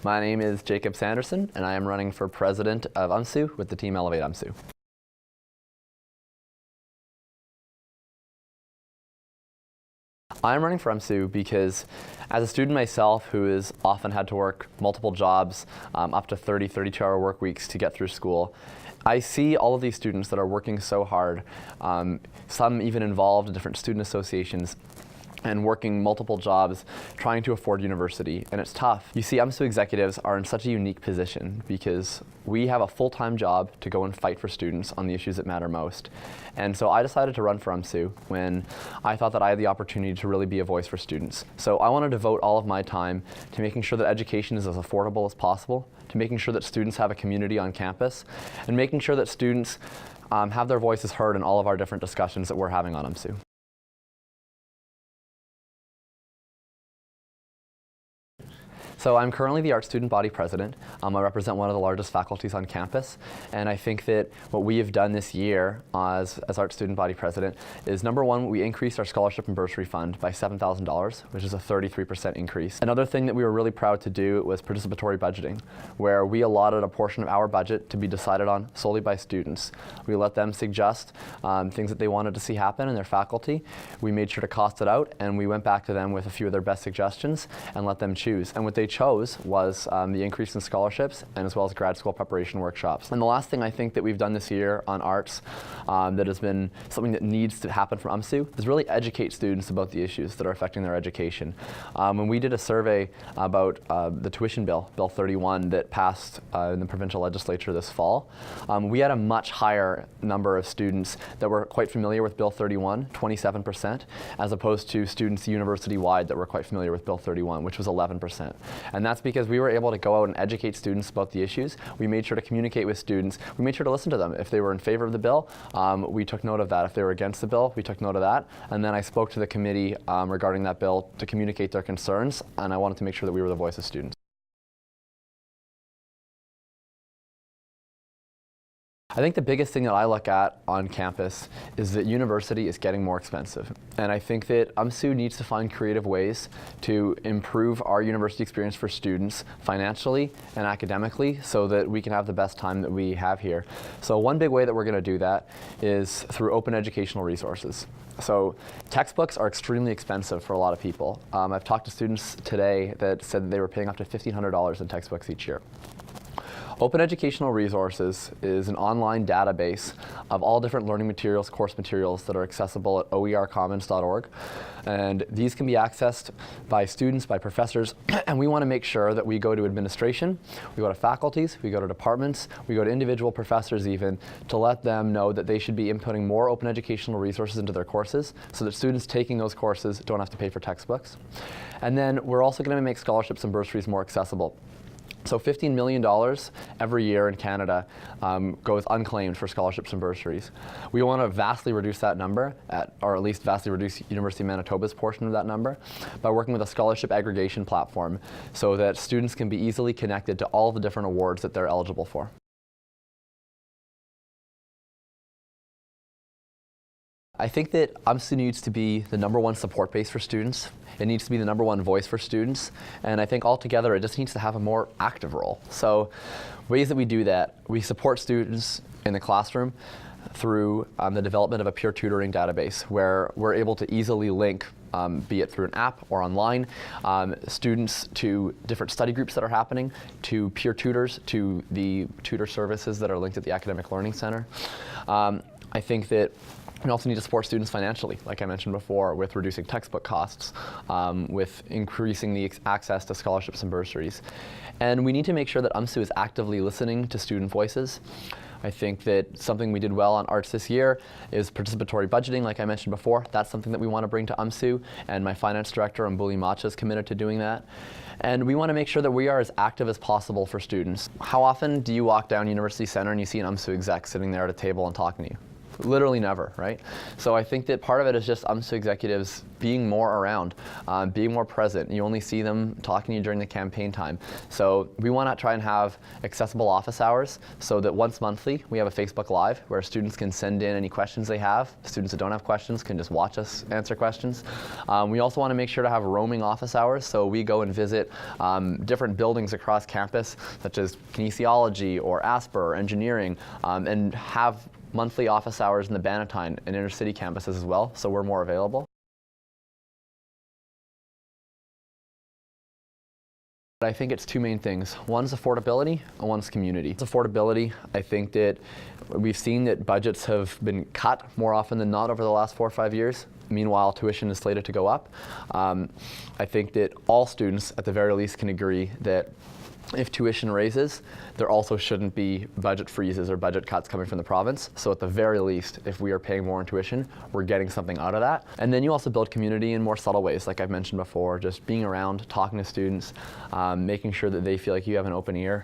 My name is Jakob Sanderson, and I am running for president of UMSU with the team Elevate UMSU. I'm running for UMSU because as a student myself who has often had to work multiple jobs, up to 32-hour work weeks to get through school, I see all of these students that are working so hard, some even involved in different student associations, and working multiple jobs trying to afford university, and it's tough. You see, UMSU executives are in such a unique position because we have a full-time job to go and fight for students on the issues that matter most. And so I decided to run for UMSU when I thought that I had the opportunity to really be a voice for students. So I wanted to devote all of my time to making sure that education is as affordable as possible, to making sure that students have a community on campus, and making sure that students have their voices heard in all of our different discussions that we're having on UMSU. So I'm currently the art student body president. I represent one of the largest faculties on campus, and I think that what we have done this year as art student body president is, number one, we increased our scholarship and bursary fund by $7,000, which is a 33% increase. Another thing that we were really proud to do was participatory budgeting, where we allotted a portion of our budget to be decided on solely by students. We let them suggest things that they wanted to see happen in their faculty. We made sure to cost it out, and we went back to them with a few of their best suggestions and let them choose. And what they chose was the increase in scholarships and as well as grad school preparation workshops. And the last thing I think that we've done this year on arts that has been something that needs to happen from UMSU is really educate students about the issues that are affecting their education. When we did a survey about the tuition bill, Bill 31, that passed in the provincial legislature this fall, we had a much higher number of students that were quite familiar with Bill 31, 27%, as opposed to students university-wide that were quite familiar with Bill 31, which was 11%. And that's because we were able to go out and educate students about the issues. We made sure to communicate with students. We made sure to listen to them. If they were in favor of the bill, we took note of that. If they were against the bill, we took note of that. And then I spoke to the committee regarding that bill to communicate their concerns, and I wanted to make sure that we were the voice of students. I think the biggest thing that I look at on campus is that university is getting more expensive. And I think that UMSU needs to find creative ways to improve our university experience for students financially and academically so that we can have the best time that we have here. So one big way that we're going to do that is through open educational resources. So textbooks are extremely expensive for a lot of people. I've talked to students today that said that they were paying up to $1,500 in textbooks each year. Open Educational Resources is an online database of all different learning materials, course materials that are accessible at oercommons.org. And these can be accessed by students, by professors, and we want to make sure that we go to administration, we go to faculties, we go to departments, we go to individual professors even, to let them know that they should be inputting more open educational resources into their courses so that students taking those courses don't have to pay for textbooks. And then we're also going to make scholarships and bursaries more accessible. So $15 million every year in Canada goes unclaimed for scholarships and bursaries. We want to vastly reduce that number, or at least vastly reduce University of Manitoba's portion of that number, by working with a scholarship aggregation platform so that students can be easily connected to all the different awards that they're eligible for. I think that UMSU needs to be the #1 support base for students. It needs to be the #1 voice for students. And I think altogether it just needs to have a more active role. So ways that we do that, we support students in the classroom through the development of a peer tutoring database where we're able to easily link, be it through an app or online, students to different study groups that are happening, to peer tutors, to the tutor services that are linked at the Academic Learning Center. I think that we also need to support students financially, like I mentioned before, with reducing textbook costs, with increasing the access to scholarships and bursaries. And we need to make sure that UMSU is actively listening to student voices. I think that something we did well on arts this year is participatory budgeting, like I mentioned before. That's something that we want to bring to UMSU, and my finance director, Mbuli Macha, is committed to doing that. And we want to make sure that we are as active as possible for students. How often do you walk down University Center and you see an UMSU exec sitting there at a table and talking to you? Literally never, right? So I think that part of it is just UMSU executives being more around, being more present. You only see them talking to you during the campaign time. So we want to try and have accessible office hours so that once monthly we have a Facebook Live where students can send in any questions they have. Students that don't have questions can just watch us answer questions. We also want to make sure to have roaming office hours, so we go and visit different buildings across campus, such as kinesiology or ASPR or engineering, and have monthly office hours in the Bannatyne and inner city campuses as well, so we're more available. I think it's two main things. One's affordability and one's community. It's affordability. I think that we've seen that budgets have been cut more often than not over the last 4 or 5 years. Meanwhile, tuition is slated to go up. I think that all students at the very least can agree that if tuition raises, there also shouldn't be budget freezes or budget cuts coming from the province. So at the very least, if we are paying more in tuition, we're getting something out of that. And then you also build community in more subtle ways, like I've mentioned before, just being around, talking to students, making sure that they feel like you have an open ear.